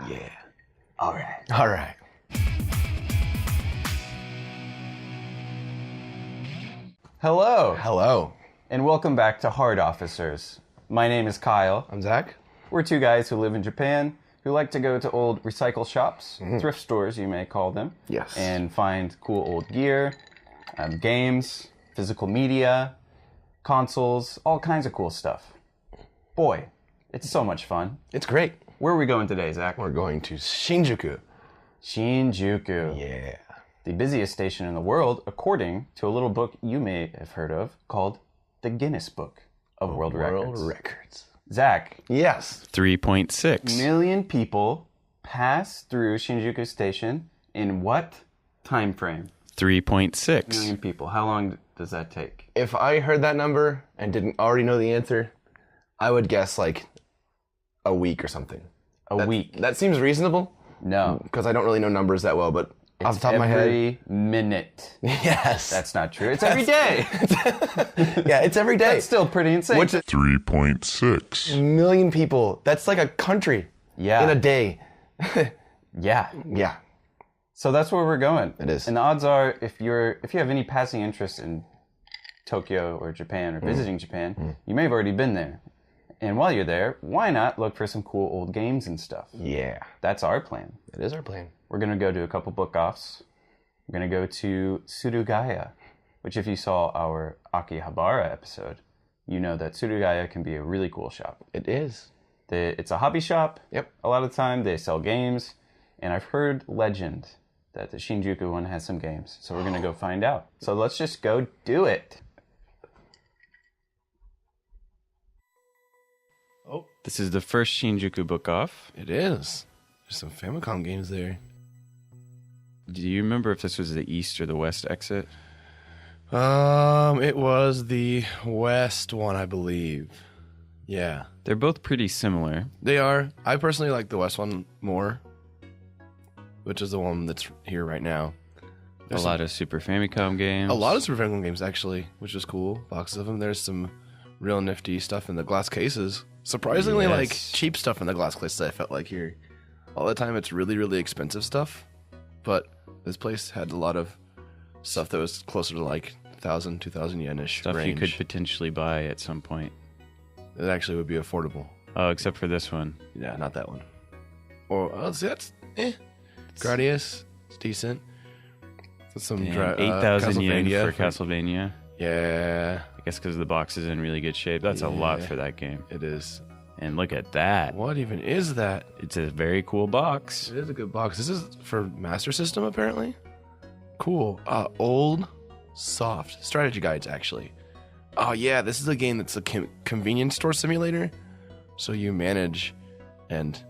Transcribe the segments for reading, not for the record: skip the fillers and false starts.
Yeah. All right. All right. Hello, Hello. and welcome back to Hard Officers. My name is Kyle. I'm Zach. We're two guys who live in Japan who like to go to old recycle shops, thrift stores you may call them, Yes. and find cool old gear, games, physical media, consoles, all kinds of cool stuff. Boy, it's so much fun. It's great. Where are we going today, Zach? We're going to Shinjuku. Shinjuku. Yeah. The busiest station in the world, according to a little book you may have heard of called the Guinness Book of World Records. Zach, Yes. 3.6 million people pass through Shinjuku Station in what time frame? 3.6 Million people. How long does that take? If I heard that number and didn't already know the answer, I would guess like a week or something. A week? That seems reasonable No. because I don't really know numbers that well, but off the top of my head. Every minute. Yes. That's not true. It's every day. Yeah, it's every day. That's still pretty insane. Which is 3.6 million people. That's like a country Yeah. in a day. Yeah. Yeah. So that's where we're going. It is. And the odds are, if you have any passing interest in Tokyo or Japan or visiting Japan, you may have already been there. And while you're there, why not look for some cool old games and stuff? Yeah. That's our plan. It is our plan. We're going to go to a couple book-offs. We're going to go to Surugaya, which if you saw our Akihabara episode, you know that Surugaya can be a really cool shop. It is. It's a hobby shop. Yep. A lot of the time they sell games. And I've heard legend that the Shinjuku one has some games. So we're going to go find out. So let's just go do it. Oh, This is the first Shinjuku book off. it is. There's some Famicom games there. Do you remember if this was the east or the west exit? It was the west one, I believe. Yeah. They're both pretty similar. They are. I personally like the west one more, which is the one that's here right now. There's a lot of Super Famicom games. a lot of Super Famicom games, actually, which is cool. Boxes of them. There's some real nifty stuff in the glass cases. Surprisingly, Yes. like, cheap stuff in the glass cases, I felt like here. All the time, it's really, really expensive stuff. But this place had a lot of stuff that was closer to, like, 1,000, 2,000 yen-ish stuff range. you could potentially buy at some point. It actually would be affordable. Oh, except for this one. Yeah, not that one. Or, oh, see, that's, Gradius, it's decent. That's some 8,000 yen Castlevania for Castlevania. Yeah, I guess because the box is in really good shape. That's a lot Yeah. for that game. it is. And look at that. What even is that? It's a very cool box. It is a good box. This is for Master System, apparently. Cool. Old, soft strategy guides, actually. Oh yeah, this is a game that's a convenience store simulator. So you manage and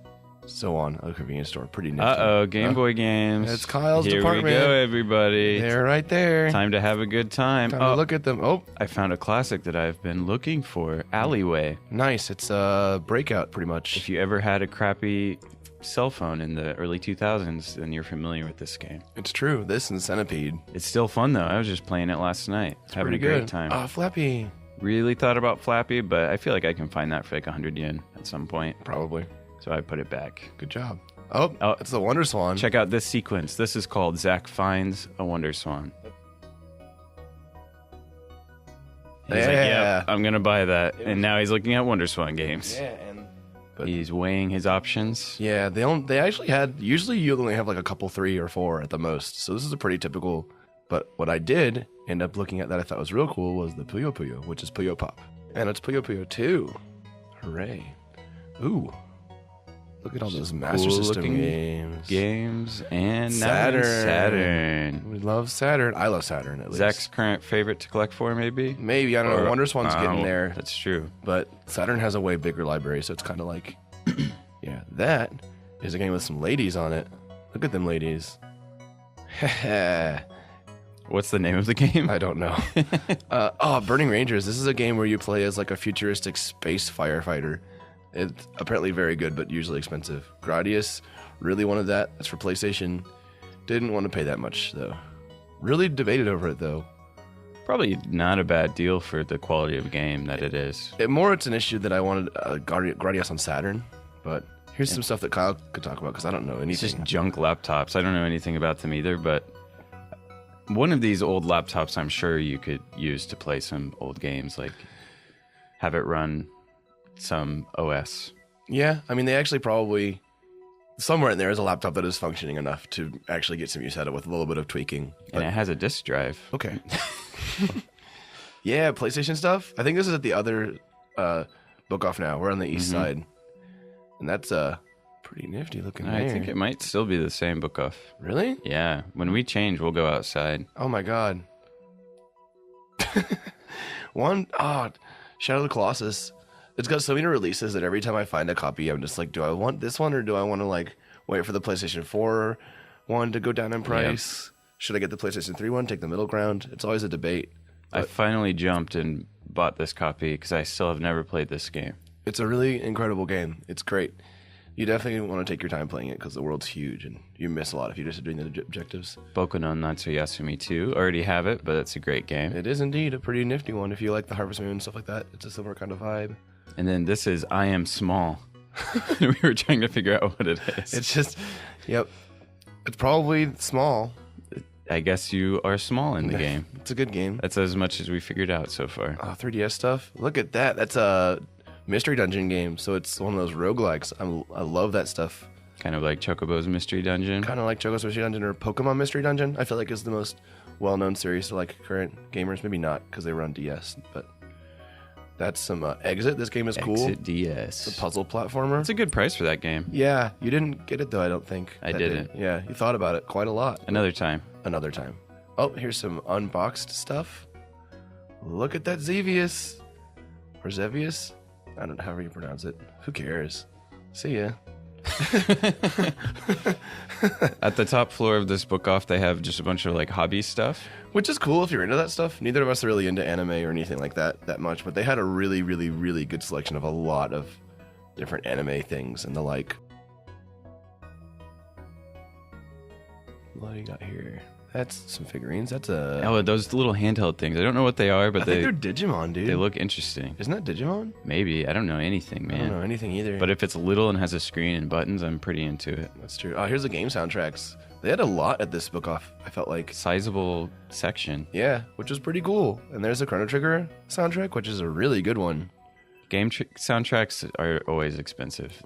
so on a convenience store. Pretty nifty. Uh-oh, Game Boy games. It's Kyle's Here department. we go, everybody. They're right there. Time to have a good time. Time to look at them. Oh, I found a classic that I've been looking for, Alleyway. nice. It's a Breakout, pretty much. If you ever had a crappy cell phone in the early 2000s, then you're familiar with this game. It's true. This and Centipede. It's still fun, though. I was just playing it last night, having a Pretty great good. time. Flappy. Really thought about Flappy, but I feel like I can find that for like 100 yen at some point. Probably. So I put it back. Good job. Oh, Oh. it's the Wonder Swan. Check out this sequence. This is called Zach Finds a Wonder Swan. He's like, Yeah. yep, I'm going to buy that. And now he's looking at Wonder Swan games. Yeah, and He's weighing his options. yeah, they actually had, usually you only have like a couple, 3 or 4 at the most. So this is a pretty typical, but what I did end up looking at that I thought was real cool was the Puyo Puyo, which is Puyo Pop. And it's Puyo Puyo 2. Hooray. Ooh. Look at all those Master System Cool-looking games. Games and now we're in Saturn. We love Saturn. I love Saturn, at least. Zach's current favorite to collect for, maybe? Maybe, I don't know. Or- Wonder Swan's getting Oh, there. That's true. But Saturn has a way bigger library, so it's kind of like, yeah, that is a game with some ladies on it. Look at them ladies. What's the name of the game? I don't know. Burning Rangers. This is a game where you play as like a futuristic space firefighter. It's apparently very good, but usually expensive. Gradius really wanted that. That's for PlayStation. Didn't want to pay that much, though. Really debated over it, though. Probably not a bad deal for the quality of game that it is. It's an issue that I wanted Gradius on Saturn, but Here's some stuff that Kyle could talk about because I don't know It's anything. just junk laptops. I don't know anything about them either, but one of these old laptops I'm sure you could use to play some old games, like have it run some OS. Yeah, I mean, they actually probably somewhere in there is a laptop that is functioning enough to actually get some use out of it with a little bit of tweaking. And it has a disk drive. Okay. Yeah, PlayStation stuff. I think this is at the other book off now. We're on the east side. And that's pretty nifty looking I there. think it might still be the same book off. Really? Yeah. When we change, we'll go outside. Oh my god. Shadow of the Colossus. It's got so many releases that every time I find a copy, I'm just like, do I want this one or do I want to like wait for the PlayStation 4 one to go down in price? Should I get the PlayStation 3 one, take the middle ground? It's always a debate. I finally jumped and bought this copy because I still have never played this game. It's a really incredible game. It's great. You definitely want to take your time playing it because the world's huge and you miss a lot if you're just doing the objectives. Boku no Natsuyasumi 2. Already have it, but it's a great game. It is indeed a pretty nifty one if you like the Harvest Moon and stuff like that. It's a similar kind of vibe. And then this is I Am Small. We were trying to figure out what it is. It's just, yep. It's probably small. I guess you are small in the game. It's a good game. That's as much as we figured out so far. 3DS stuff. Look at that. That's a mystery dungeon game. So it's one of those roguelikes. I love that stuff. Kind of like Chocobo's Mystery Dungeon. Kind of like Chocobo's Mystery Dungeon or Pokemon Mystery Dungeon. I feel like is the most well-known series to like current gamers. Maybe not because they were on DS, but that's some Exit. This game is cool. Exit DS. It's a puzzle platformer. It's a good price for that game. Yeah, you didn't get it though. I don't think. I that didn't. day. Yeah, you thought about it quite a lot. Another time. Another time. Oh, here's some unboxed stuff. Look at that Xevious. Or Zevious? I don't know however you pronounce it. Who cares? See ya. At the top floor of this book off, they have just a bunch of like hobby stuff. Which is cool if you're into that stuff. Neither of us are really into anime or anything like that much, but they had a really, really, really good selection of a lot of different anime things and the like. What do you got here? That's some figurines. That's a... Oh, those little handheld things. I don't know what they are, but I think they're Digimon, dude. they look interesting. Isn't that Digimon? Maybe. I don't know anything, man. I don't know anything either. But if it's little and has a screen and buttons, I'm pretty into it. That's true. Oh, here's the game soundtracks. They had a lot at this book off, I felt like. Sizable section. Yeah, which was pretty cool. And there's a Chrono Trigger soundtrack, which is a really good one. Soundtracks are always expensive.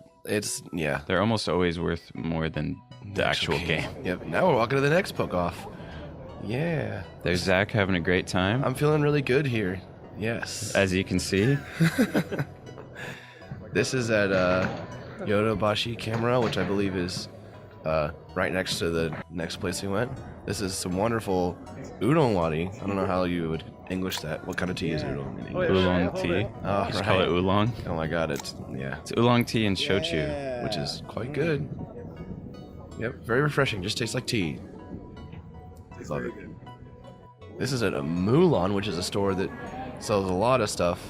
Yeah. They're almost always worth more than the actual game. Yep. Now we're walking to the next book off. Yeah. There's Zach having a great time. I'm feeling really good here. Yes. As you can see. This is at Yodobashi Camera, which I believe is right next to the next place we went. This is some wonderful udon wari. I don't know how you would English that. What kind of tea is udon in English? Oolong tea. Oh, Just call it oolong. Oh my god, it's oolong tea and shochu. which is quite good. Yep, very refreshing. Just tastes like tea. Love it. This is at a Mulan, which is a store that sells a lot of stuff.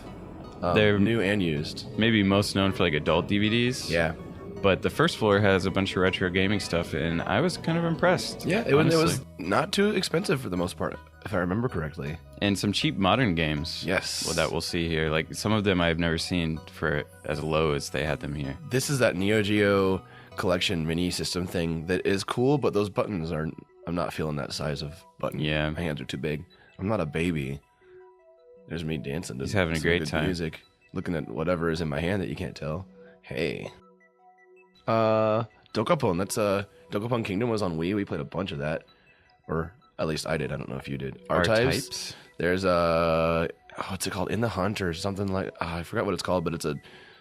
They're new and used. Maybe most known for like adult DVDs. Yeah. But the first floor has a bunch of retro gaming stuff, and I was kind of impressed. Yeah, it was not too expensive for the most part, if I remember correctly. And some cheap modern games. Yes. Well, that we'll see here. Like some of them I've never seen for as low as they had them here. This is that Neo Geo collection mini system thing that is cool, but those buttons are... I'm not feeling that size of button. Yeah. My hands are too big. I'm not a baby. There's me dancing to He's having a some great good time. music, looking at whatever is in my hand that you can't tell. Hey. Dokapon. That's Dokapon Kingdom was on Wii. We played a bunch of that. Or at least I did. I don't know if you did. R-Types. There's what's it called? In the Hunt or something like... I forgot what it's called, but it's a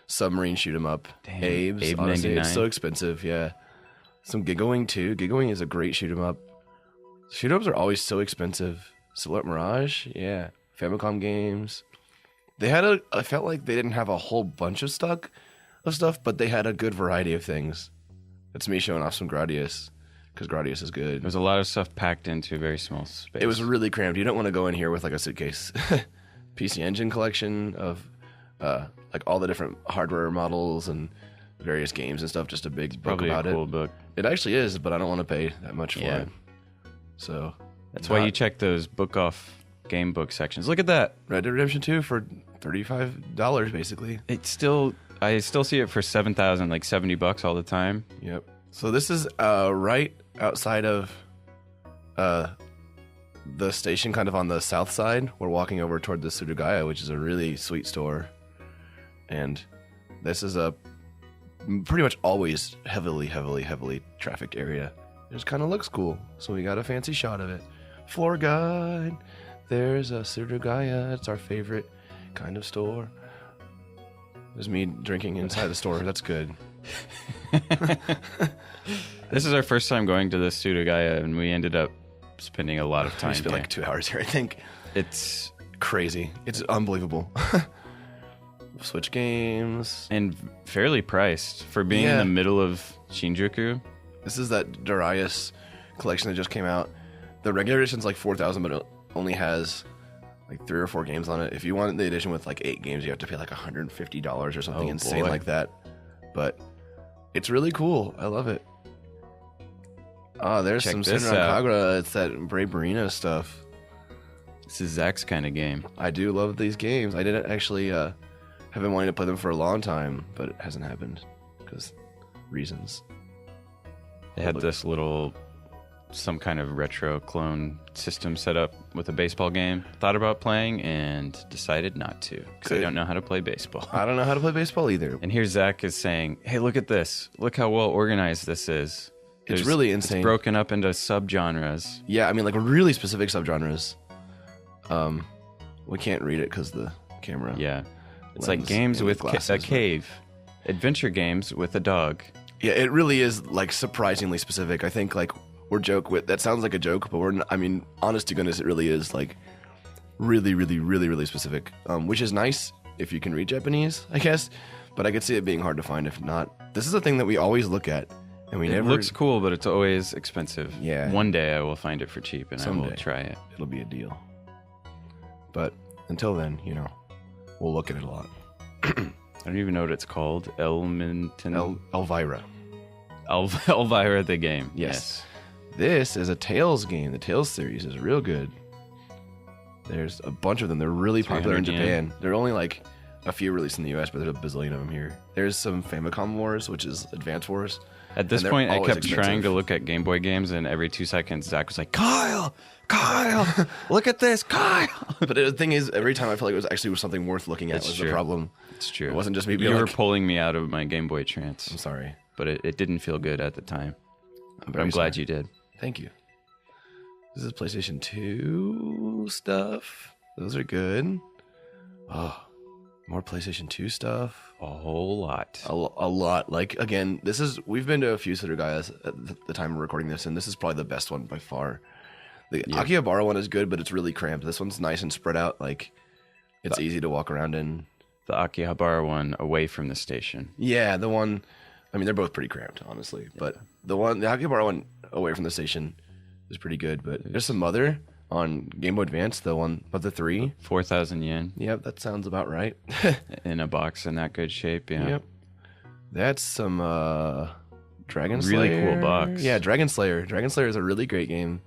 submarine shoot 'em up. Damn. Abe's. Abe Honestly, 99. it's so expensive, yeah. Some Gigawing too. Gigawing is a great shoot 'em up. Shoot 'em ups are always so expensive. Silhouette Mirage, yeah. Famicom games. They had I felt like they didn't have a whole bunch of stuff, but they had a good variety of things. That's me showing off some Gradius, because Gradius is good. There's a lot of stuff packed into a very small space. It was really cramped. You don't want to go in here with like a suitcase. PC Engine collection of like all the different hardware models and various games and stuff. Just a big book Probably about a cool it. book. It actually is, but I don't want to pay that much for Yeah. it. So That's why you check those book off game book sections. Look at that. Red Dead Redemption 2 for $35 basically. It's still I still see it for 7,000, like $70 all the time. Yep. So this is right outside of the station, kind of on the south side. We're walking over toward the Surugaya, which is a really sweet store. And this is a pretty much always heavily trafficked area. It just kind of looks cool. So we got a fancy shot of it. Floor guide. There's a Surugaya. It's our favorite kind of store. There's me drinking inside the store. That's good. This is our first time going to the Surugaya, and we ended up spending a lot of time. We spent like 2 hours here, I think. It's crazy. It's unbelievable. Switch games. And fairly priced for being in the middle of Shinjuku. This is that Darius collection that just came out. The regular edition's like 4,000, but it only has like 3 or 4 games on it. If you want the edition with like 8 games, you have to pay like $150 or something insane like that. But it's really cool. I love it. Oh, there's some Senran Kagura. It's that Brave Marina stuff. This is Zach's kind of game. I do love these games. I didn't actually have been wanting to play them for a long time, but it hasn't happened because reasons. They had this little, some kind of retro clone system set up with a baseball game. Thought about playing and decided not to because I don't know how to play baseball. I don't know how to play baseball either. And here Zach is saying, hey, look at this. Look how well organized this is. It's really insane. It's broken up into subgenres. Yeah, I mean, like really specific subgenres. We can't read it because the camera. Yeah. It's like games with a cave, adventure games with a dog. Yeah, it really is like surprisingly specific. I think like we're joke with that sounds like a joke, but we're not, I mean, honest to goodness, it really is like really specific. Which is nice if you can read Japanese, I guess. But I could see it being hard to find if not. This is a thing that we always look at, and we never. It looks cool, but it's always expensive. Yeah. One day I will find it for cheap, and Someday. I will try it. It'll be a deal. But until then, you know, we'll look at it a lot. I don't even know what it's called. Elvira. Elvira the game. Yes. This is a Tales game. The Tales series is real good. There's a bunch of them. They're really popular in Japan. There are only like a few released in the US, but there's a bazillion of them here. There's some Famicom Wars, which is Advance Wars. At this point, I kept trying to look at Game Boy games, and every 2 seconds, Zach was like, Kyle, look at this, Kyle. But the thing is, every time I felt like it was actually something worth looking at was the problem. It's true. It wasn't just me being You were pulling me out of my Game Boy trance. I'm sorry. But it didn't feel good at the time. But I'm glad you did. Thank you. This is PlayStation 2 stuff. Those are good. Oh, more PlayStation 2 stuff. A whole lot. A lot. Like, again, we've been to a few Surugayas at the time of recording this, and this is probably the best one by far. The Akihabara one is good, but it's really cramped. This one's nice and spread out. Like, it's easy to walk around in. The Akihabara one away from the station. Yeah, the one, I mean, they're both pretty cramped, honestly. But the Akihabara one away from the station is pretty good. But there's some other on Game Boy Advance, the one, but the 3. 4,000 yen. Yep, that sounds about right. In a box in that good shape, yeah. Yep. That's some Dragon Slayer. Really cool box. Yeah, Dragon Slayer. Dragon Slayer is a really great game.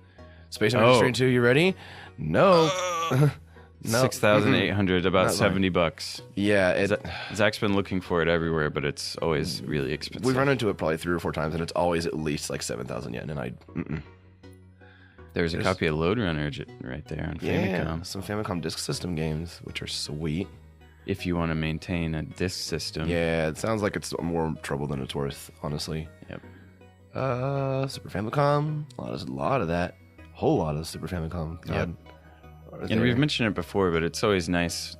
Space Marine 2, you ready? No. No. 6,800, about $70. Yeah, Zach's been looking for it everywhere, but it's always really expensive. We've run into it probably 3 or 4 times, and it's always at least like 7,000 yen, and There's a copy of Load Runner right there on Famicom. Some Famicom Disk System games, which are sweet. If you want to maintain a disk system. Yeah, it sounds like it's more trouble than it's worth, honestly. Yep. Super Famicom, a lot of that. Whole lot of Super Famicom. God. Yep. And we've mentioned it before, but it's always nice.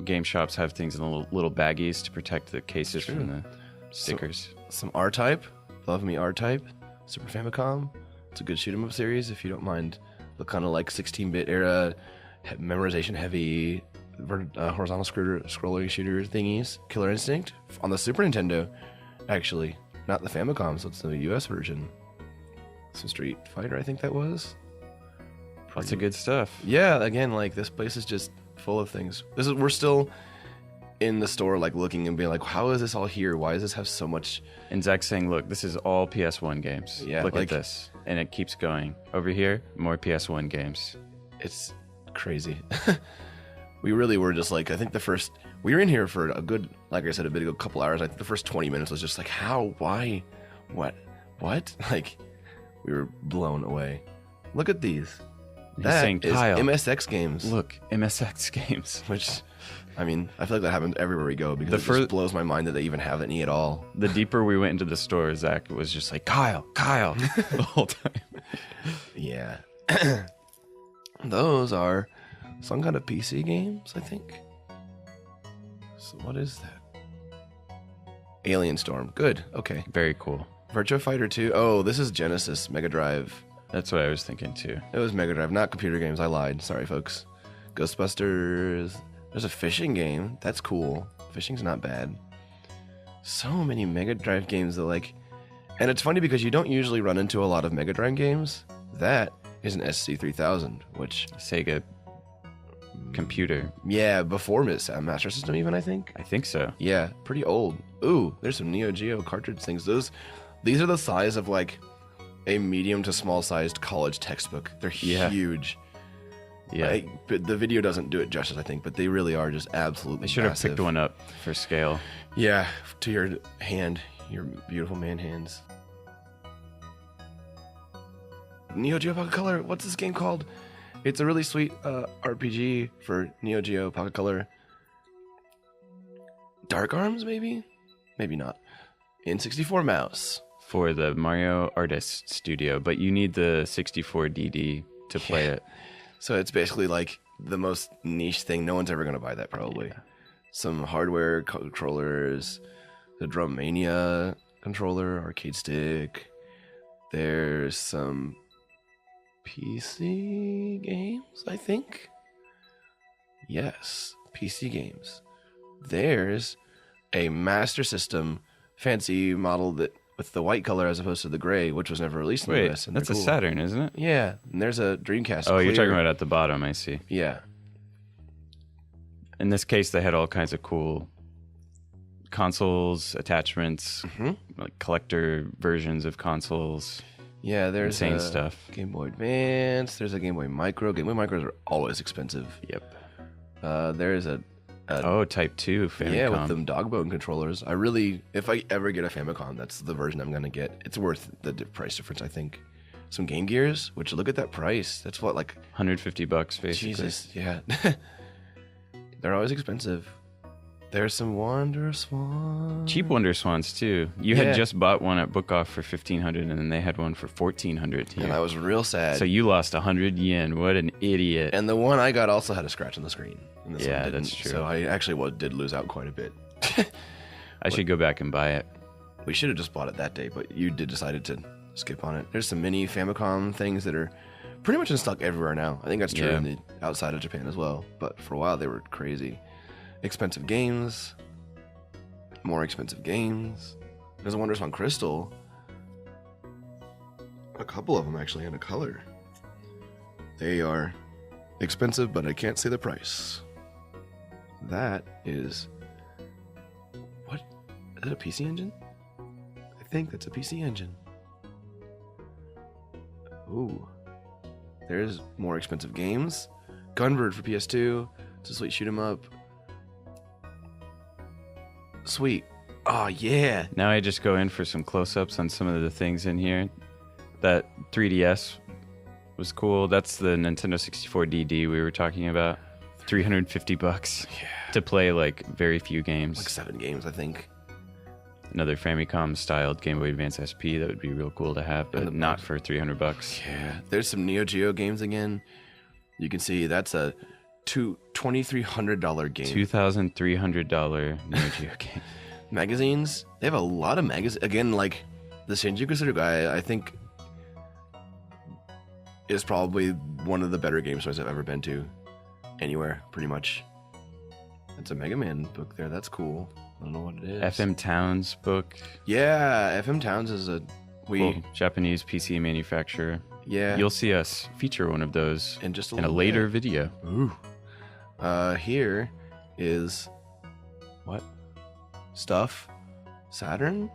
Game shops have things in little baggies to protect the cases from the stickers. Some R-Type. Love me R-Type. Super Famicom. It's a good shoot 'em up series if you don't mind the kind of like 16-bit era, memorization heavy, horizontal scrolling shooter thingies. Killer Instinct on the Super Nintendo, actually. Not the Famicom, so it's the US version. Some Street Fighter, I think that was. Lots of good stuff. Yeah, again, like this place is just full of things. We're still in the store, like looking and being like, how is this all here? Why does this have so much? And Zach's saying, look, this is all PS1 games. Yeah, look at this. And it keeps going. Over here, more PS1 games. It's crazy. we really were just like, I think we were in here for a good, like I said, a good couple hours. I think the first 20 minutes was just like, how, why, what? Like, we were blown away. Look at these. That saying, is Kyle, MSX games. Look, MSX games. Which, I mean, I feel like that happens everywhere we go because it just blows my mind that they even have any at all. The deeper we went into the store, Zach was just like, Kyle, the whole time. Yeah. Those are some kind of PC games, I think. So what is that? Alien Storm. Good. Okay. Very cool. Virtua Fighter 2. Oh, this is Genesis Mega Drive. That's what I was thinking too. It was Mega Drive, not computer games. I lied. Sorry, folks. Ghostbusters. There's a fishing game. That's cool. Fishing's not bad. So many Mega Drive games that like... And it's funny because you don't usually run into a lot of Mega Drive games. That is an SC3000, which... Sega computer. Yeah, before Master System even, I think. I think so. Yeah, pretty old. Ooh, there's some Neo Geo cartridge things. These are the size of like a medium to small sized college textbook. They're huge. Yeah. The video doesn't do it justice, I think, but they really are just absolutely I should have massive. picked one up for scale. Yeah, to your hand, your beautiful man hands. Neo Geo Pocket Color, what's this game called? It's a really sweet RPG for Neo Geo Pocket Color. Dark Arms, maybe? Maybe not. N64 mouse. For the Mario Artist Studio, but you need the 64DD to play it. So it's basically like the most niche thing. No one's ever going to buy that, probably. Yeah. Some hardware controllers, the Drummania controller, arcade stick. There's some PC games, I think. Yes, PC games. There's a Master System fancy model that with the white color as opposed to the gray, which was never released in the US. That's a Saturn, isn't it? Yeah, and there's a Dreamcast. Oh, you're talking about at the bottom, I see. Yeah. In this case, they had all kinds of cool consoles, attachments, like collector versions of consoles. Yeah, there's insane stuff. Game Boy Advance. There's a Game Boy Micro. Game Boy Micros are always expensive. Yep. There's a Type 2 Famicom. Yeah, with them dog bone controllers. If I ever get a Famicom, that's the version I'm gonna get. It's worth the price difference, I think. Some Game Gears, which look at that price. That's what, like $150 basically. Jesus, yeah. They're always expensive. There's some Wonder Swans. Cheap Wonder Swans too. You had just bought one at Book Off for $1,500, and then they had one for $1,400 here. And I was real sad. So you lost 100 yen. What an idiot! And the one I got also had a scratch on the screen. And this one didn't, that's true. So I actually did lose out quite a bit. I should go back and buy it. We should have just bought it that day, but you decided to skip on it. There's some mini Famicom things that are pretty much in stock everywhere now. I think that's true in the outside of Japan as well. But for a while they were crazy. Expensive games, more expensive games. There's a Wonder Swan Crystal. A couple of them actually in a color. They are expensive, but I can't see the price. That is... What? Is that a PC engine? I think that's a PC engine. Ooh. There's more expensive games. Gunbird for PS2. It's a sweet shoot 'em up. Sweet. Oh, yeah. Now I just go in for some close-ups on some of the things in here. That 3DS was cool. That's the Nintendo 64 DD we were talking about. $350 to play like very few games. Like 7 games, I think. Another Famicom-styled Game Boy Advance SP that would be real cool to have, but not for $300. Yeah. There's some Neo Geo games again. You can see that's a $2,300 game. $2,300 Neo Geo game. Magazines. They have a lot of magazines. Again, like the Shinjuku Surugaya, I think is probably one of the better game stores I've ever been to. Anywhere, pretty much. It's a Mega Man book there. That's cool. I don't know what it is. FM Towns book. Yeah, FM Towns is a Japanese PC manufacturer. Yeah. You'll see us feature one of those in just in a later video. Ooh. Here is what? Stuff? Saturn?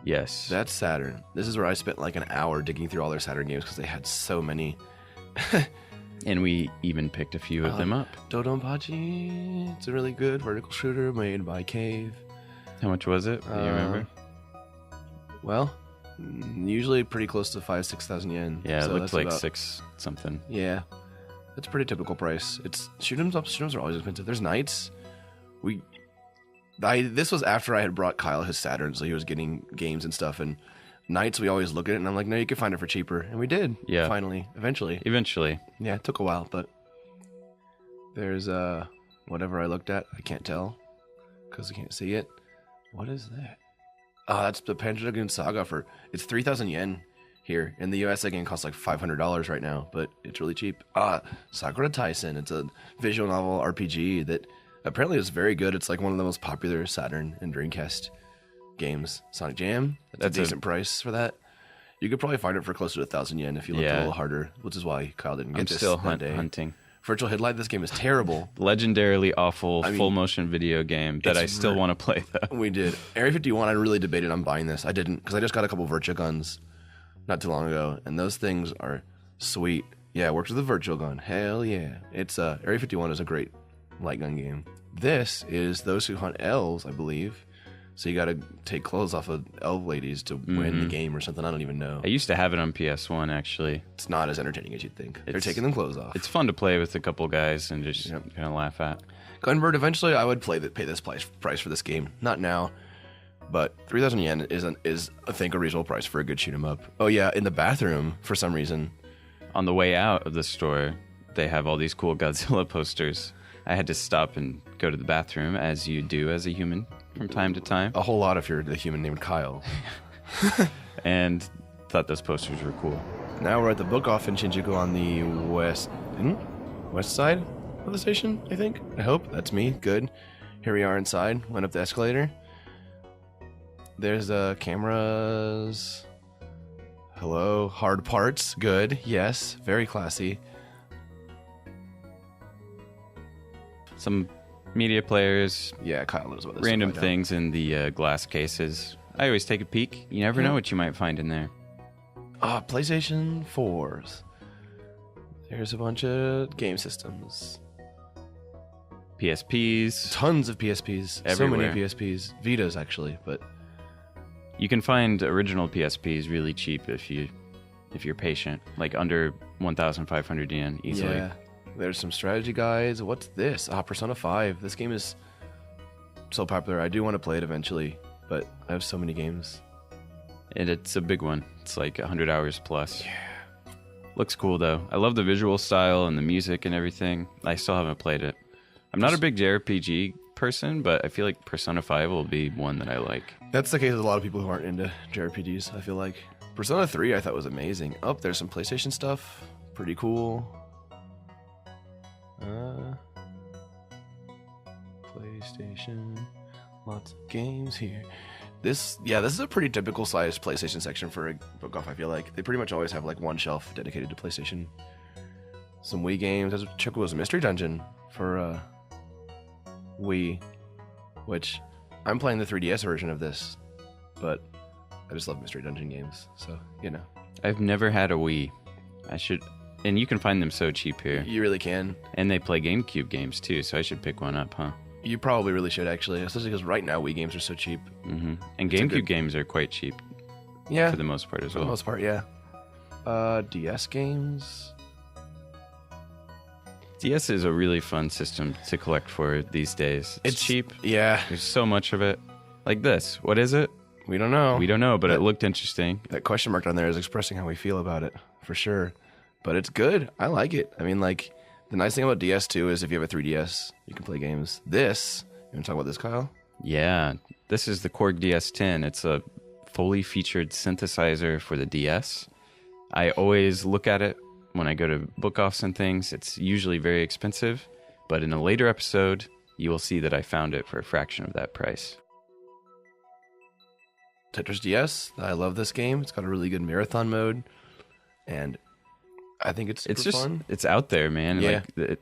Yes. That's Saturn. This is where I spent like an hour digging through all their Saturn games because they had so many. And we even picked a few of them up. Dodonpachi. It's a really good vertical shooter made by Cave. How much was it? Do you remember? Well, usually pretty close to 5,000-6,000 yen. Yeah, So it looked that's like about- 6 something. Yeah, that's a pretty typical price. It's shoot 'ems up. Shoot 'ems are always expensive. There's Knights. This was after I had brought Kyle his Saturn, so he was getting games and stuff. And Knights, we always look at it, and I'm like, no, you can find it for cheaper, and we did. Yeah. Finally, eventually. Eventually. Yeah, it took a while, but there's whatever I looked at. I can't tell because I can't see it. What is that? Oh, that's the Panzer Dragoon Saga it's 3,000 yen here. In the US, that game costs like $500 right now, but it's really cheap. Sakura Taisen. It's a visual novel RPG that apparently is very good. It's like one of the most popular Saturn and Dreamcast games. Sonic Jam. That's a decent price for that. You could probably find it for closer to 1,000 yen if you looked a little harder, which is why Kyle didn't get I'm this still that day. hunting. Virtual Headlight, this game is terrible. Legendarily awful full motion video game that I still want to play though. We did. Area 51, I really debated on buying this. I didn't, because I just got a couple Virtua Guns not too long ago, and those things are sweet. Yeah, it works with a Virtual Gun. Hell yeah. It's Area 51 is a great light gun game. This is Those Who Hunt Elves, I believe. So you got to take clothes off of elf ladies to win the game or something. I don't even know. I used to have it on PS1 actually. It's not as entertaining as you'd think. They're taking them clothes off. It's fun to play with a couple guys and just kind of laugh at. Gunbird, eventually I would pay this price for this game. Not now, but 3,000 yen is I think a reasonable price for a good shoot 'em up. Oh yeah, in the bathroom for some reason. On the way out of the store, they have all these cool Godzilla posters. I had to stop and go to the bathroom, as you do as a human from time to time. A whole lot if you're the human named Kyle. And thought those posters were cool. Now we're at the book off in Shinjuku on the west side of the station, I think. I hope. That's me. Good. Here we are inside. Went up the escalator. There's cameras. Hello. Hard parts. Good. Yes. Very classy. Some media players, Yeah, Kyle knows about this. random stuff, I know. things in the glass cases. I always take a peek. You never know what you might find in there. PlayStation 4s. There's a bunch of game systems. PSPs. Tons of PSPs. Everywhere. So many PSPs. Vitas, actually, but You can find original PSPs really cheap if you're patient, like under 1,500 yen easily. yeah. There's some strategy guides. What's this? Persona 5. This game is so popular. I do want to play it eventually, but I have so many games. And it's a big one. It's like 100 hours plus. Yeah. Looks cool though. I love the visual style and the music and everything. I still haven't played it. I'm not a big JRPG person, but I feel like Persona 5 will be one that I like. That's the case with a lot of people who aren't into JRPGs, I feel like. Persona 3 I thought was amazing. Oh, there's some PlayStation stuff. Pretty cool. PlayStation. Lots of games here. This is a pretty typical sized PlayStation section for a book off, I feel like. They pretty much always have like one shelf dedicated to PlayStation. Some Wii games. There's Chocobo's Mystery Dungeon for Wii, which I'm playing the 3DS version of this, but I just love Mystery Dungeon games, so, you know. I've never had a Wii. I should, and you can find them so cheap here. You really can. And they play GameCube games too, so I should pick one up, huh? You probably really should, actually, especially because right now Wii games are so cheap. Mm-hmm. And GameCube games are quite cheap Yeah, for the most part as for well. the most part, yeah. DS games. DS is a really fun system to collect for these days. It's cheap. Yeah, There's so much of it. Like this. What is it? we don't know. We don't know, but it looked interesting. That question mark down there is expressing how we feel about it, for sure. But it's good. I like it. I mean, like, the nice thing about DS too is if you have a 3DS, you can play games. This, you want to talk about this, Kyle? Yeah, this is the Korg DS10. It's a fully featured synthesizer for the DS. I always look at it when I go to book offs and things. It's usually very expensive, but in a later episode, you will see that I found it for a fraction of that price. Tetris DS. I love this game. It's got a really good marathon mode, and I think it's super fun. It's out there, man. Yeah. Like,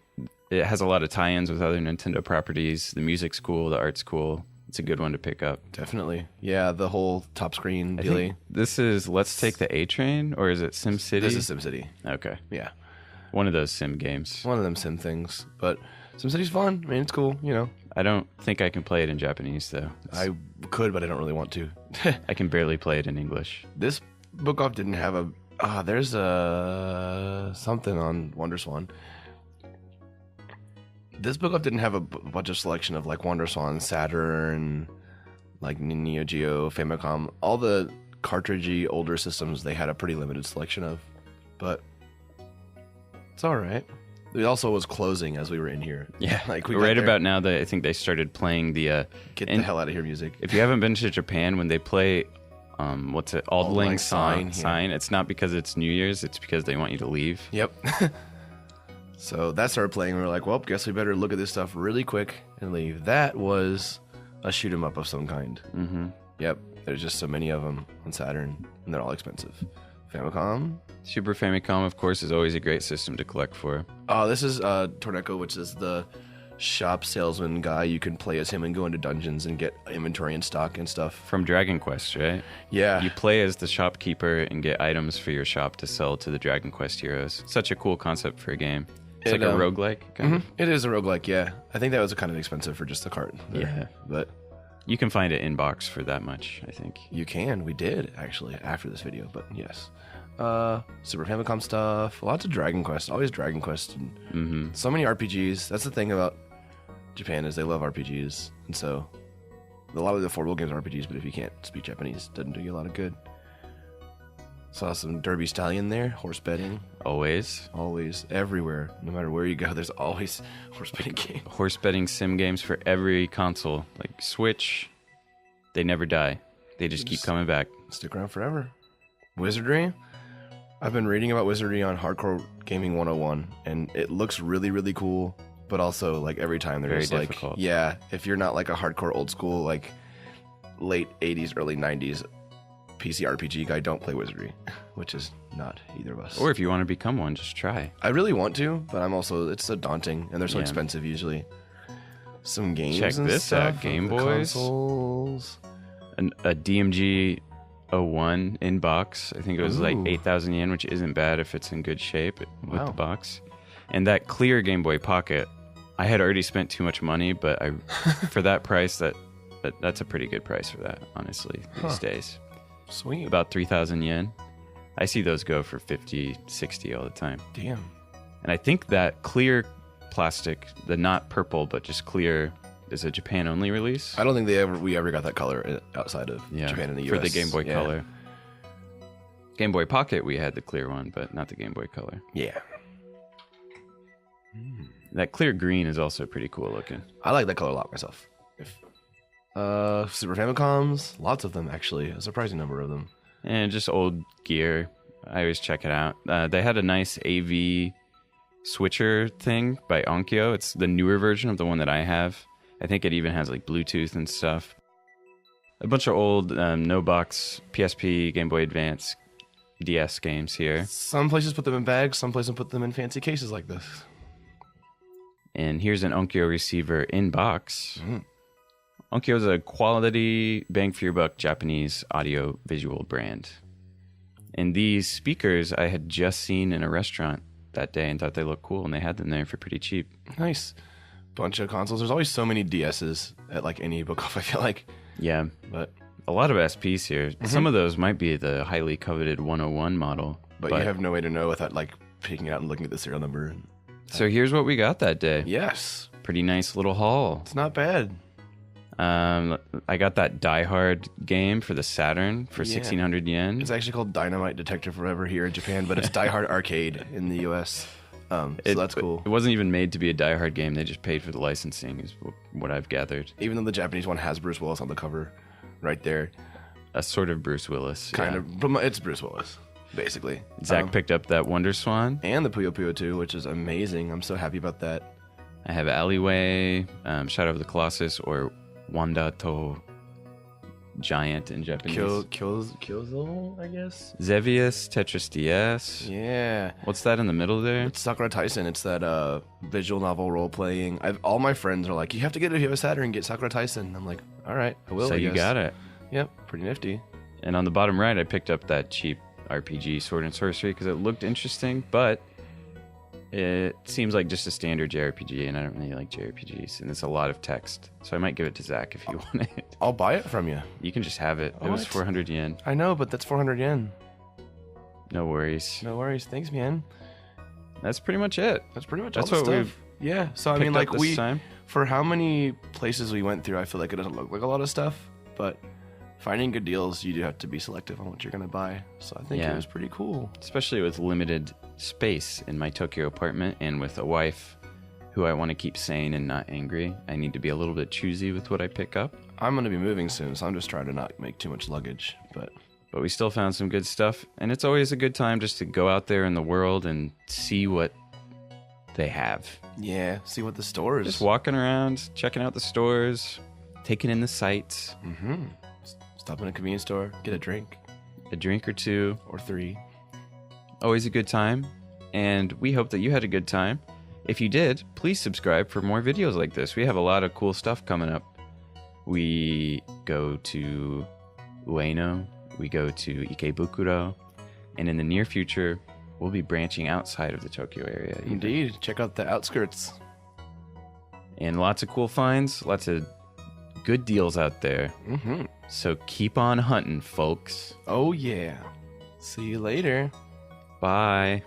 it has a lot of tie-ins with other Nintendo properties. The music's cool. The art's cool. It's a good one to pick up. Definitely. Yeah, the whole top screen I dealie. think this is Let's Take the A Train, or is it SimCity? This is SimCity. Okay. Yeah. One of those sim games. One of them sim things. But SimCity's fun. I mean, it's cool, you know. I don't think I can play it in Japanese, though. I could, but I don't really want to. I can barely play it in English. This book off didn't have a... there's a... something on WonderSwan. This book off didn't have a bunch of selection of, like, WonderSwan, Saturn, like, Neo Geo, Famicom. All the cartridgey older systems, they had a pretty limited selection of. But it's all right. It also was closing as we were in here. Yeah, like right about now, I think they started playing the... Get the hell out of here music. If you haven't been to Japan, when they play... what's it? Auld Lang Syne. It's not because it's New Year's. It's because they want you to leave. Yep. So that started playing. We were like, well, guess we better look at this stuff really quick and leave. That was a shoot 'em up of some kind. Mm-hmm. Yep. There's just so many of them on Saturn, and they're all expensive. Famicom. Super Famicom, of course, is always a great system to collect for. Oh, this is Torneko, which is the shop salesman guy. You can play as him and go into dungeons and get inventory and stock and stuff. From Dragon Quest, right? Yeah. You play as the shopkeeper and get items for your shop to sell to the Dragon Quest heroes. Such a cool concept for a game. It's like a roguelike, kind of. It is a roguelike, yeah. I think that was kind of expensive for just the cart. There. Yeah. But you can find it in box for that much, I think. You can. We did, actually, after this video, but yes. Super Famicom stuff. Lots of Dragon Quest. Always Dragon Quest. And so many RPGs. That's the thing about Japan is they love RPGs. And so a lot of the affordable games are RPGs, but if you can't speak Japanese, it doesn't do you a lot of good. Saw some Derby Stallion there. Horse betting. Always. Always. Everywhere. No matter where you go, there's always horse betting games. Horse betting sim games for every console. Like Switch, they never die. They just keep coming back. Stick around forever. Wizardry. I've been reading about Wizardry on Hardcore Gaming 101, and it looks really, really cool. But also, like, every time there's very like, difficult. Yeah, if you're not like a hardcore old school, like late 80s, early 90s PC RPG guy, don't play Wizardry, which is not either of us. Or if you want to become one, just try. I really want to, but it's so daunting, and they're so expensive usually. Some games. Check and this stuff, out, Game the Boys. Consoles. A DMG 01 in box. I think it was like 8,000 yen, which isn't bad if it's in good shape with the box. And that clear Game Boy Pocket, I had already spent too much money, but for that price, that's a pretty good price for that, honestly, these days. Sweet. About 3,000 yen. I see those go for 50, 60 all the time. Damn. And I think that clear plastic, the not purple, but just clear, is a Japan-only release. I don't think we ever got that color outside of Japan and the US. For the Game Boy Color. Game Boy Pocket, we had the clear one, but not the Game Boy Color. Yeah. That clear green is also pretty cool looking. I like that color a lot myself. Super Famicoms, lots of them actually, a surprising number of them. And just old gear. I always check it out. They had a nice AV switcher thing by Onkyo. It's the newer version of the one that I have. I think it even has like Bluetooth and stuff. A bunch of old no box PSP, Game Boy Advance, DS games here. Some places put them in bags, some places put them in fancy cases like this. And here's an Onkyo receiver in box. Onkyo is a quality, bang for your buck Japanese audio visual brand. And these speakers I had just seen in a restaurant that day and thought they looked cool, and they had them there for pretty cheap. Nice. Bunch of consoles. There's always so many DSs at like any book off, I feel like. Yeah. But a lot of SPs here. Some of those might be the highly coveted 101 model. But you have no way to know without like picking it out and looking at the serial number. So here's what we got that day. Yes. Pretty nice little haul. It's not bad. I got that Die Hard game for the Saturn for 1,600 yen. It's actually called Dynamite Detective Forever here in Japan, but it's Die Hard Arcade in the US. So that's cool. It wasn't even made to be a Die Hard game. They just paid for the licensing, is what I've gathered. Even though the Japanese one has Bruce Willis on the cover right there. A sort of Bruce Willis. Kind of. It's Bruce Willis, basically. Zach picked up that Wonder Swan. And the Puyo Puyo 2, which is amazing. I'm so happy about that. I have Alleyway, Shadow of the Colossus, or Wanda to Giant in Japanese. Kyozo, I guess? Zevius, Tetris DS. Yeah. What's that in the middle there? It's Sakura Taisen. It's that visual novel role-playing. All my friends are like, you have to get it if you have a Saturn, get Sakura Taisen. I'm like, all right, I will, So you got it. Yep, pretty nifty. And on the bottom right, I picked up that cheap RPG Sword and Sorcery because it looked interesting, but It seems like just a standard JRPG, and I don't really like JRPGs, and it's a lot of text. So I might give it to Zach if you want it. I'll buy it from you. You can just have it. It was What? 400 yen. I know, but that's 400 yen. No worries. No worries. Thanks, man. That's pretty much it. That's pretty much That's all the what stuff. Yeah. So I Picked mean, up like this time. for how many places we went through, I feel like it doesn't look like a lot of stuff, but finding good deals, you do have to be selective on what you're gonna buy. So I think Yeah. it was pretty cool. Especially with limited space in my Tokyo apartment and with a wife who I want to keep sane and not angry. I need to be a little bit choosy with what I pick up. I'm gonna be moving soon, so I'm just trying to not make too much luggage. But But we still found some good stuff. And it's always a good time just to go out there in the world and see what they have. yeah, see what the store is. Just walking around, checking out the stores, taking in the sights, Mm-hmm. Stop in a convenience store, get a drink a drink or two. or 3. Always a good time. And we hope that you had a good time. If you did, please subscribe for more videos like this. We have a lot of cool stuff coming up. We go to Ueno, we go to Ikebukuro, and in the near future, we'll be branching outside of the Tokyo area. even. Indeed, check out the outskirts. And lots of cool finds, lots of good deals out there. Mm-hmm. So keep on hunting, folks. Oh yeah. See you later. Bye.